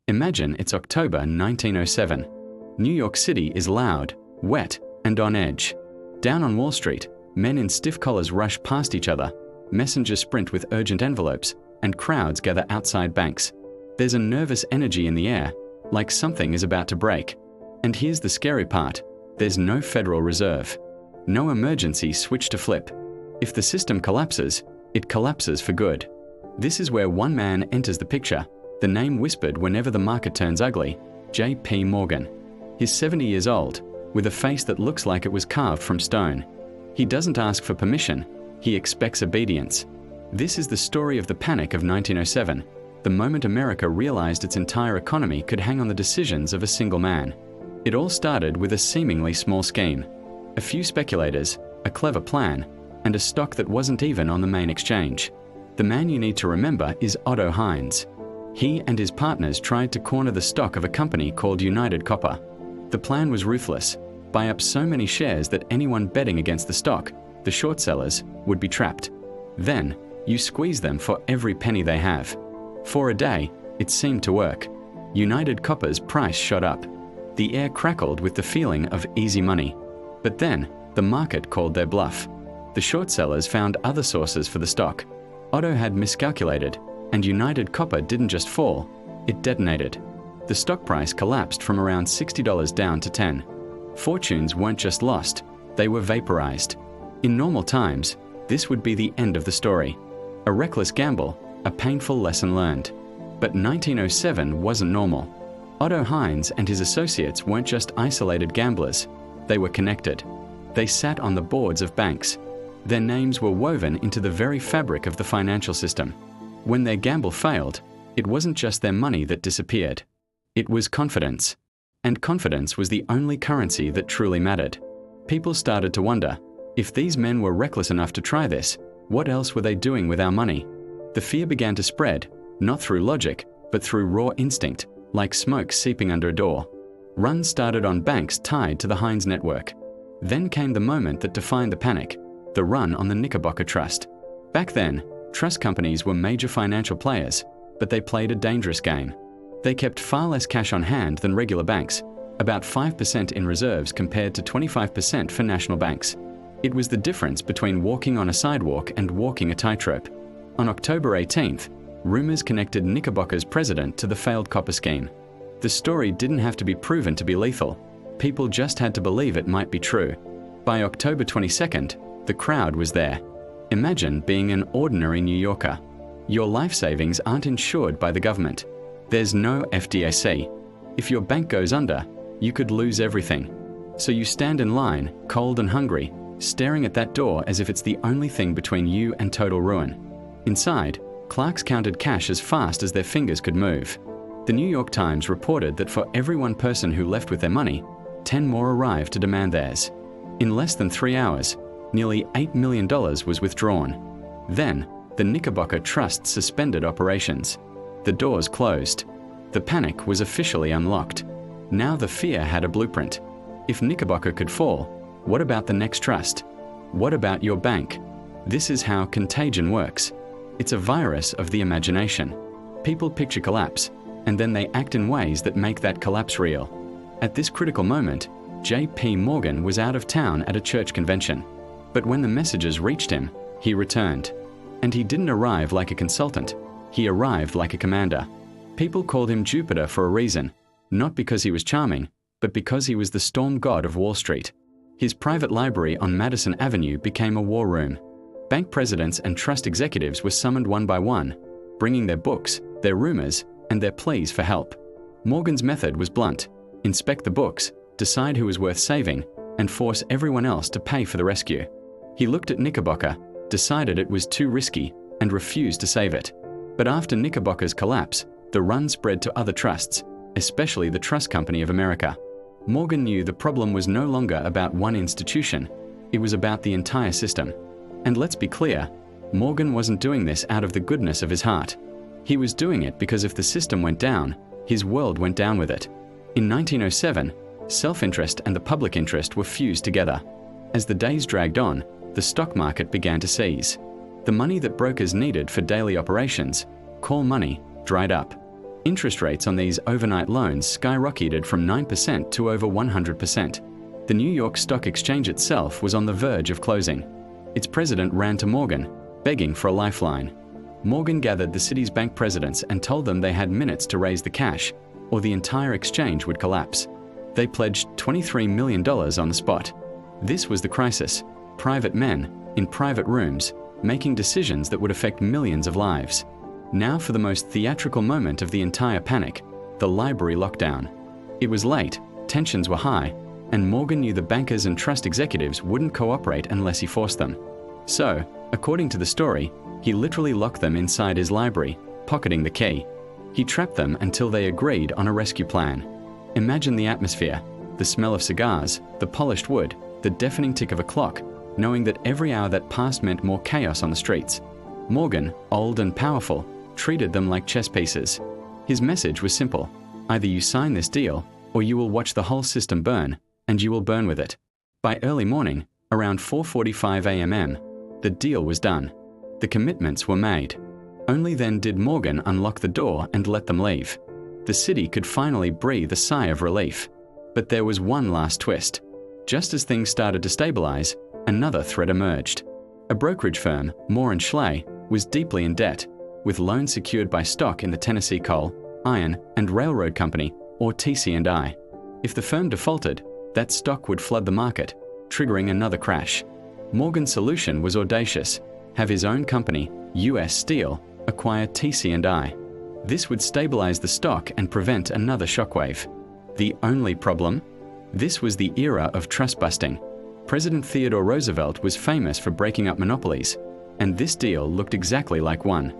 Imagine it's October 1907. New York City is loud, wet, and on edge. Down on Wall Street, men in stiff collars rush past each other, messengers sprint with urgent envelopes, and crowds gather outside banks. There's a nervous energy in the air, like something is about to break. And here's the scary part: there's no Federal Reserve. No emergency switch to flip. If the system collapses, it collapses for good. This is where one man enters the picture, the name whispered whenever the market turns ugly: J.P. Morgan. He's 70 years old, with a face that looks like it was carved from stone. He doesn't ask for permission, he expects obedience. This is the story of the panic of 1907, the moment America realized its entire economy could hang on the decisions of a single man. It all started with a seemingly small scheme. A few speculators, a clever plan, and a stock that wasn't even on the main exchange. The man you need to remember is Otto Heinze. He and his partners tried to corner the stock of a company called United Copper. The plan was ruthless: buy up so many shares that anyone betting against the stock, the short sellers, would be trapped. Then, you squeeze them for every penny they have. For a day, it seemed to work. United Copper's price shot up. The air crackled with the feeling of easy money. But then, the market called their bluff. The short sellers found other sources for the stock. Otto had miscalculated, and United Copper didn't just fall, it detonated. The stock price collapsed from around $60 down to $10. Fortunes weren't just lost, they were vaporized. In normal times, this would be the end of the story. A reckless gamble, a painful lesson learned. But 1907 wasn't normal. Otto Heinze and his associates weren't just isolated gamblers, they were connected. They sat on the boards of banks. Their names were woven into the very fabric of the financial system. When their gamble failed, it wasn't just their money that disappeared. It was confidence. And confidence was the only currency that truly mattered. People started to wonder, if these men were reckless enough to try this, what else were they doing with our money? The fear began to spread, not through logic, but through raw instinct, like smoke seeping under a door. Runs started on banks tied to the Heinze network. Then came the moment that defined the panic: the run on the Knickerbocker Trust. Back then, trust companies were major financial players, but they played a dangerous game. They kept far less cash on hand than regular banks, about 5% in reserves compared to 25% for national banks. It was the difference between walking on a sidewalk and walking a tightrope. On October 18th, rumors connected Knickerbocker's president to the failed copper scheme. The story didn't have to be proven to be lethal. People just had to believe it might be true. By October 22nd, the crowd was there. Imagine being an ordinary New Yorker. Your life savings aren't insured by the government. There's no FDIC. If your bank goes under, you could lose everything. So you stand in line, cold and hungry, staring at that door as if it's the only thing between you and total ruin. Inside, clerks counted cash as fast as their fingers could move. The New York Times reported that for every one person who left with their money, 10 more arrived to demand theirs. In less than 3 hours, nearly $8 million was withdrawn. Then, the Knickerbocker Trust suspended operations. The doors closed. The panic was officially unlocked. Now the fear had a blueprint. If Knickerbocker could fall, what about the next trust? What about your bank? This is how contagion works. It's a virus of the imagination. People picture collapse, and then they act in ways that make that collapse real. At this critical moment, J.P. Morgan was out of town at a church convention. But when the messages reached him, he returned. And he didn't arrive like a consultant. He arrived like a commander. People called him Jupiter for a reason, not because he was charming, but because he was the storm god of Wall Street. His private library on Madison Avenue became a war room. Bank presidents and trust executives were summoned one by one, bringing their books, their rumors, and their pleas for help. Morgan's method was blunt: inspect the books, decide who was worth saving, and force everyone else to pay for the rescue. He looked at Knickerbocker, decided it was too risky, and refused to save it. But after Knickerbocker's collapse, the run spread to other trusts, especially the Trust Company of America. Morgan knew the problem was no longer about one institution, it was about the entire system. And let's be clear, Morgan wasn't doing this out of the goodness of his heart. He was doing it because if the system went down, his world went down with it. In 1907, self-interest and the public interest were fused together. As the days dragged on, the stock market began to seize. The money that brokers needed for daily operations, call money, dried up. Interest rates on these overnight loans skyrocketed from 9% to over 100%. The New York Stock Exchange itself was on the verge of closing. Its president ran to Morgan, begging for a lifeline. Morgan gathered the city's bank presidents and told them they had minutes to raise the cash, or the entire exchange would collapse. They pledged $23 million on the spot. This was the crisis. Private men, in private rooms, making decisions that would affect millions of lives. Now for the most theatrical moment of the entire panic, the library lockdown. It was late, tensions were high, and Morgan knew the bankers and trust executives wouldn't cooperate unless he forced them. So, according to the story, he literally locked them inside his library, pocketing the key. He trapped them until they agreed on a rescue plan. Imagine the atmosphere, the smell of cigars, the polished wood, the deafening tick of a clock, knowing that every hour that passed meant more chaos on the streets. Morgan, old and powerful, treated them like chess pieces. His message was simple: either you sign this deal, or you will watch the whole system burn, and you will burn with it. By early morning, around 4:45 a.m., the deal was done. The commitments were made. Only then did Morgan unlock the door and let them leave. The city could finally breathe a sigh of relief. But there was one last twist. Just as things started to stabilize, another threat emerged. A brokerage firm, Moore Schley, was deeply in debt, with loans secured by stock in the Tennessee Coal, Iron, and Railroad Company, or TC&I. If the firm defaulted, that stock would flood the market, triggering another crash. Morgan's solution was audacious: have his own company, US Steel, acquire TC&I. This would stabilize the stock and prevent another shockwave. The only problem? This was the era of trust busting. President Theodore Roosevelt was famous for breaking up monopolies, and this deal looked exactly like one.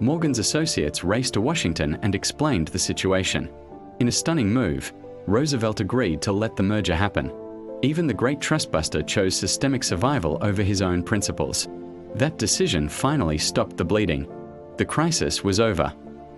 Morgan's associates raced to Washington and explained the situation. In a stunning move, Roosevelt agreed to let the merger happen. Even the great trust buster chose systemic survival over his own principles. That decision finally stopped the bleeding. The crisis was over,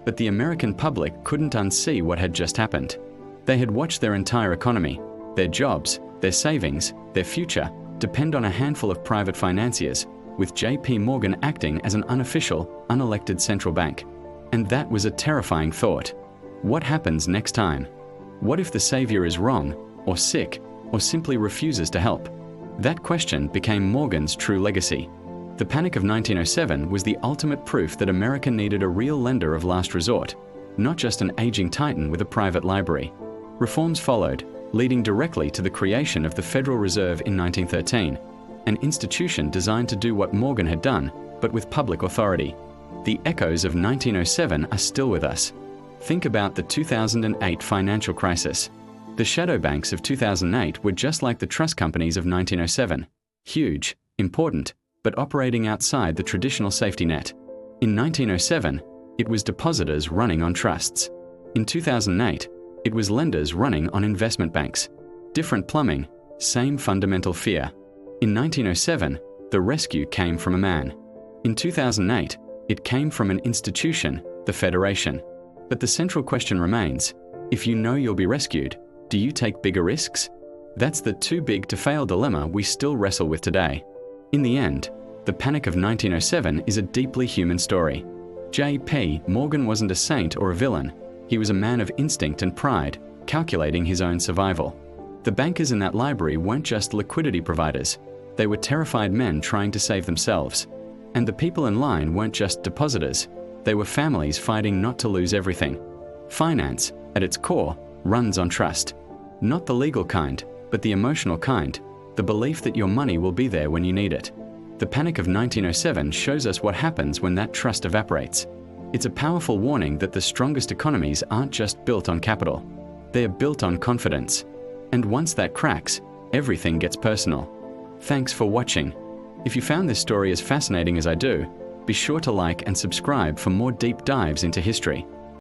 but the American public couldn't unsee what had just happened. They had watched their entire economy, their jobs, their savings, their future, depend on a handful of private financiers, with J.P. Morgan acting as an unofficial, unelected central bank. And that was a terrifying thought. What happens next time? What if the savior is wrong, or sick, or simply refuses to help? That question became Morgan's true legacy. The Panic of 1907 was the ultimate proof that America needed a real lender of last resort, not just an aging titan with a private library. Reforms followed, leading directly to the creation of the Federal Reserve in 1913, an institution designed to do what Morgan had done, but with public authority. The echoes of 1907 are still with us. Think about the 2008 financial crisis. The shadow banks of 2008 were just like the trust companies of 1907, huge, important, but operating outside the traditional safety net. In 1907, it was depositors running on trusts. In 2008, it was lenders running on investment banks. Different plumbing, same fundamental fear. In 1907, the rescue came from a man. In 2008, it came from an institution, the Federation. But the central question remains: if you know you'll be rescued, do you take bigger risks? That's the too big to fail dilemma we still wrestle with today. In the end, the Panic of 1907 is a deeply human story. J.P. Morgan wasn't a saint or a villain. He was a man of instinct and pride, calculating his own survival. The bankers in that library weren't just liquidity providers. They were terrified men trying to save themselves. And the people in line weren't just depositors. They were families fighting not to lose everything. Finance, at its core, runs on trust. Not the legal kind, but the emotional kind. The belief that your money will be there when you need it. The Panic of 1907 shows us what happens when that trust evaporates. It's a powerful warning that the strongest economies aren't just built on capital. They are built on confidence. And once that cracks, everything gets personal. Thanks for watching. If you found this story as fascinating as I do, be sure to like and subscribe for more deep dives into history.